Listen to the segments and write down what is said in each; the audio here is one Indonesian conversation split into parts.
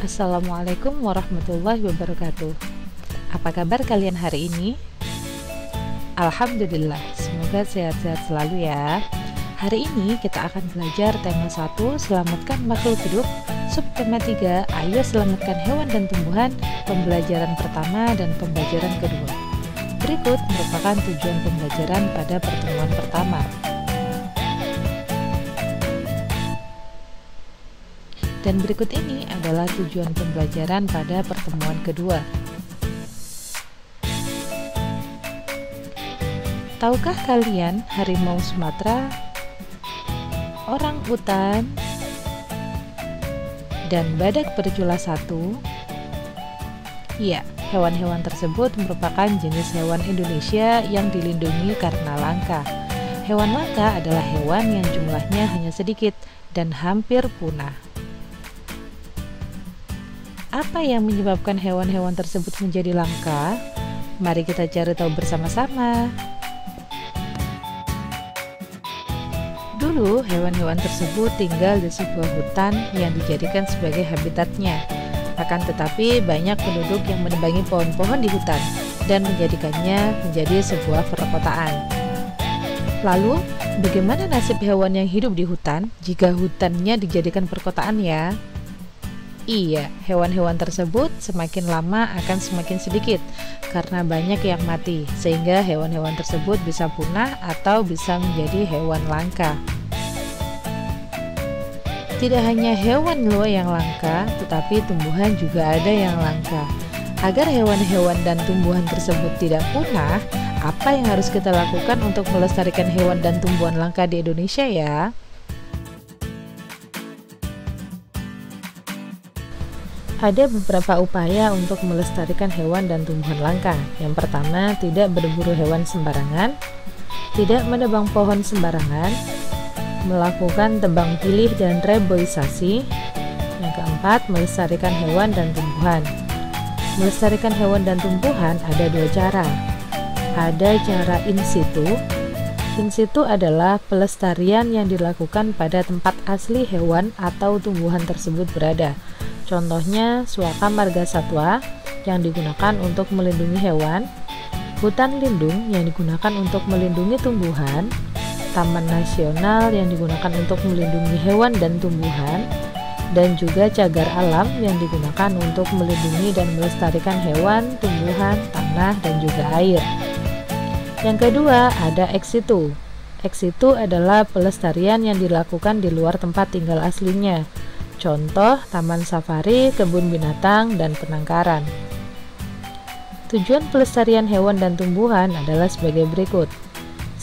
Assalamualaikum warahmatullahi wabarakatuh. Apa kabar kalian hari ini? Alhamdulillah, semoga sehat-sehat selalu ya. Hari ini kita akan belajar tema 1, selamatkan makhluk hidup, subtema 3, ayo selamatkan hewan dan tumbuhan, pembelajaran pertama dan pembelajaran kedua. Berikut merupakan tujuan pembelajaran pada pertemuan pertama. Dan berikut ini adalah tujuan pembelajaran pada pertemuan kedua. Tahukah kalian harimau Sumatera, orang utan, dan badak bercula satu? Ya, hewan-hewan tersebut merupakan jenis hewan Indonesia yang dilindungi karena langka. Hewan langka adalah hewan yang jumlahnya hanya sedikit dan hampir punah. Apa yang menyebabkan hewan-hewan tersebut menjadi langka? Mari kita cari tahu bersama-sama. Dulu, hewan-hewan tersebut tinggal di sebuah hutan yang dijadikan sebagai habitatnya. Akan tetapi, banyak penduduk yang menebangi pohon-pohon di hutan dan menjadikannya menjadi sebuah perkotaan. Lalu, bagaimana nasib hewan yang hidup di hutan jika hutannya dijadikan perkotaan ya? Iya, hewan-hewan tersebut semakin lama akan semakin sedikit karena banyak yang mati, sehingga hewan-hewan tersebut bisa punah atau bisa menjadi hewan langka. Tidak hanya hewan loh yang langka, tetapi tumbuhan juga ada yang langka. Agar hewan-hewan dan tumbuhan tersebut tidak punah, apa yang harus kita lakukan untuk melestarikan hewan dan tumbuhan langka di Indonesia ya? Ada beberapa upaya untuk melestarikan hewan dan tumbuhan langka. Yang pertama, tidak berburu hewan sembarangan, tidak menebang pohon sembarangan, melakukan tebang pilih dan reboisasi. Yang keempat, melestarikan hewan dan tumbuhan. Melestarikan hewan dan tumbuhan ada dua cara. Ada cara in situ. In situ adalah pelestarian yang dilakukan pada tempat asli hewan atau tumbuhan tersebut berada. Contohnya, suaka marga satwa yang digunakan untuk melindungi hewan, hutan lindung yang digunakan untuk melindungi tumbuhan, taman nasional yang digunakan untuk melindungi hewan dan tumbuhan, dan juga cagar alam yang digunakan untuk melindungi dan melestarikan hewan, tumbuhan, tanah, dan juga air. Yang kedua, ada ex situ. Ex situ adalah pelestarian yang dilakukan di luar tempat tinggal aslinya. Contoh, taman safari, kebun binatang, dan penangkaran. Tujuan pelestarian hewan dan tumbuhan adalah sebagai berikut.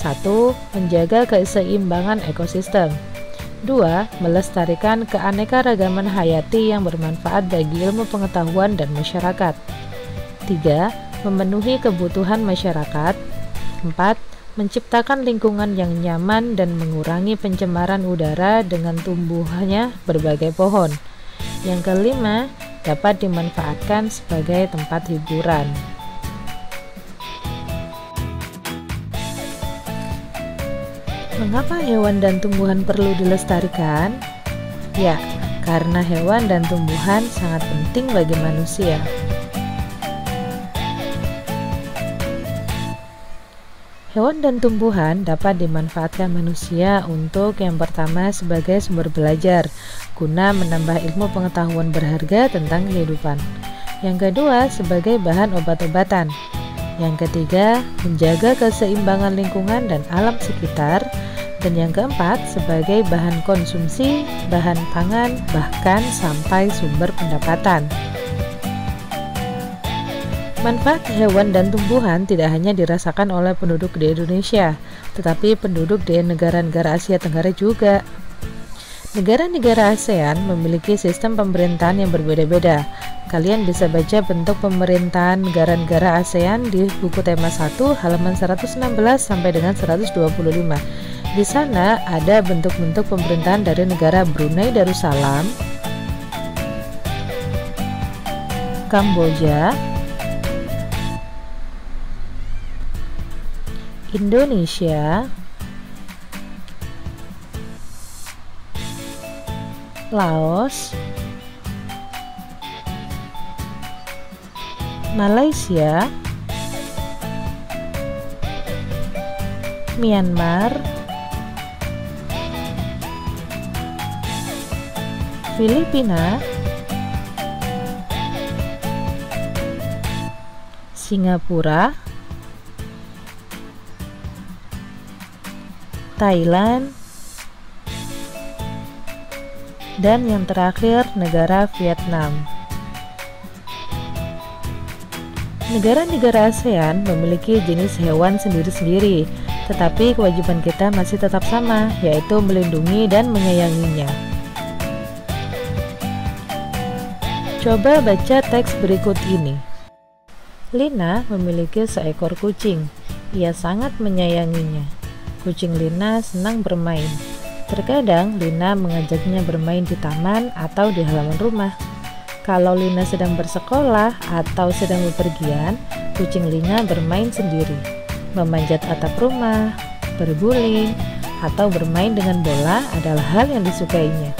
1. Menjaga keseimbangan ekosistem. 2. Melestarikan keanekaragaman hayati yang bermanfaat bagi ilmu pengetahuan dan masyarakat. 3. Memenuhi kebutuhan masyarakat. 4. Menciptakan lingkungan yang nyaman dan mengurangi pencemaran udara dengan tumbuhannya berbagai pohon. Yang kelima, dapat dimanfaatkan sebagai tempat hiburan. Mengapa hewan dan tumbuhan perlu dilestarikan? Ya, karena hewan dan tumbuhan sangat penting bagi manusia. Hewan dan tumbuhan dapat dimanfaatkan manusia untuk yang pertama sebagai sumber belajar, guna menambah ilmu pengetahuan berharga tentang kehidupan. Yang kedua, sebagai bahan obat-obatan. Yang ketiga, menjaga keseimbangan lingkungan dan alam sekitar. Dan yang keempat, sebagai bahan konsumsi, bahan pangan, bahkan sampai sumber pendapatan. Manfaat hewan dan tumbuhan tidak hanya dirasakan oleh penduduk di Indonesia, tetapi penduduk di negara-negara Asia Tenggara juga. Negara-negara ASEAN memiliki sistem pemerintahan yang berbeda-beda. Kalian bisa baca bentuk pemerintahan negara-negara ASEAN di buku tema 1 halaman 116 sampai dengan 125. Di sana ada bentuk-bentuk pemerintahan dari negara Brunei Darussalam, Kamboja, Indonesia, Laos, Malaysia, Myanmar, Filipina, Singapura, Thailand, dan yang terakhir negara Vietnam. Negara-negara ASEAN memiliki jenis hewan sendiri-sendiri, tetapi kewajiban kita masih tetap sama, yaitu melindungi dan menyayanginya. Coba baca teks berikut ini. Lina memiliki seekor kucing. Ia sangat menyayanginya. Kucing Lina senang bermain. Terkadang Lina mengajaknya bermain di taman atau di halaman rumah. Kalau Lina sedang bersekolah atau sedang bepergian, kucing Lina bermain sendiri, memanjat atap rumah, berguling, atau bermain dengan bola adalah hal yang disukainya.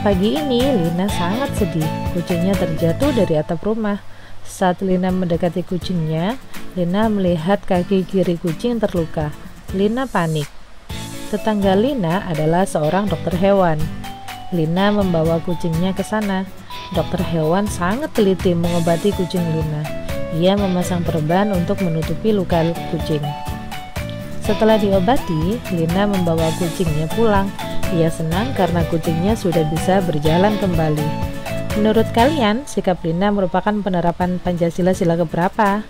Pagi ini Lina sangat sedih. Kucingnya terjatuh dari atap rumah. Saat Lina mendekati kucingnya, Lina melihat kaki kiri kucing terluka. Lina panik. Tetangga Lina adalah seorang dokter hewan. Lina membawa kucingnya ke sana. Dokter hewan sangat teliti mengobati kucing Lina. Ia memasang perban untuk menutupi luka kucing. Setelah diobati, Lina membawa kucingnya pulang. Ia senang karena kucingnya sudah bisa berjalan kembali. Menurut kalian, sikap Lina merupakan penerapan Pancasila sila keberapa?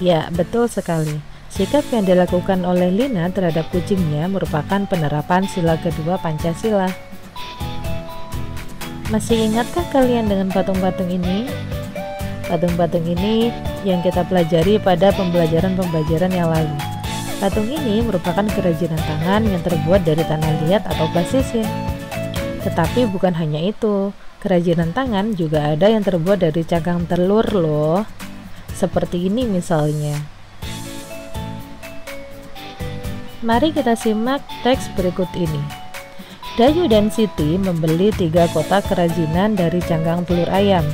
Ya, betul sekali. Sikap yang dilakukan oleh Lina terhadap kucingnya merupakan penerapan sila kedua Pancasila. Masih ingatkah kalian dengan patung-patung ini? Patung-patung ini yang kita pelajari pada pembelajaran-pembelajaran yang lalu. Patung ini merupakan kerajinan tangan yang terbuat dari tanah liat atau plastisir. Tetapi bukan hanya itu, kerajinan tangan juga ada yang terbuat dari cangkang telur loh. Seperti ini misalnya. Mari kita simak teks berikut ini. Dayu dan Siti membeli 3 kotak kerajinan dari cangkang telur ayam.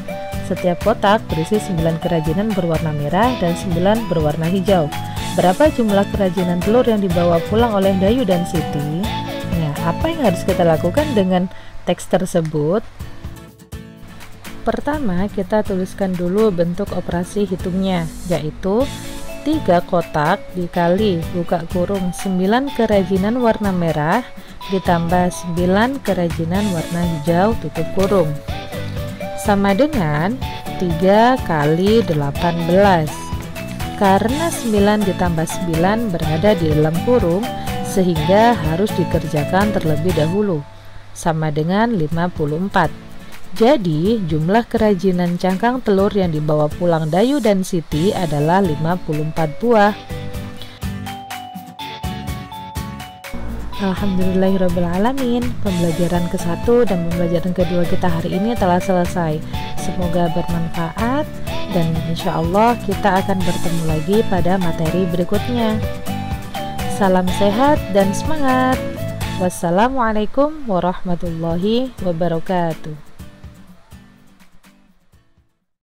Setiap kotak berisi 9 kerajinan berwarna merah dan 9 berwarna hijau. Berapa jumlah kerajinan telur yang dibawa pulang oleh Dayu dan Siti? Nah, apa yang harus kita lakukan dengan teks tersebut? Pertama, kita tuliskan dulu bentuk operasi hitungnya, yaitu 3 kotak dikali buka kurung 9 kerajinan warna merah ditambah 9 kerajinan warna hijau tutup kurung, sama dengan 3 kali 18. Karena 9 ditambah 9 berada di dalam kurung, sehingga harus dikerjakan terlebih dahulu, sama dengan 54. Jadi, jumlah kerajinan cangkang telur yang dibawa pulang Dayu dan Siti adalah 54 buah. Alhamdulillahirrabbilalamin, pembelajaran ke-1 dan pembelajaran kedua kita hari ini telah selesai. Semoga bermanfaat dan insya Allah kita akan bertemu lagi pada materi berikutnya. Salam sehat dan semangat. Wassalamualaikum warahmatullahi wabarakatuh.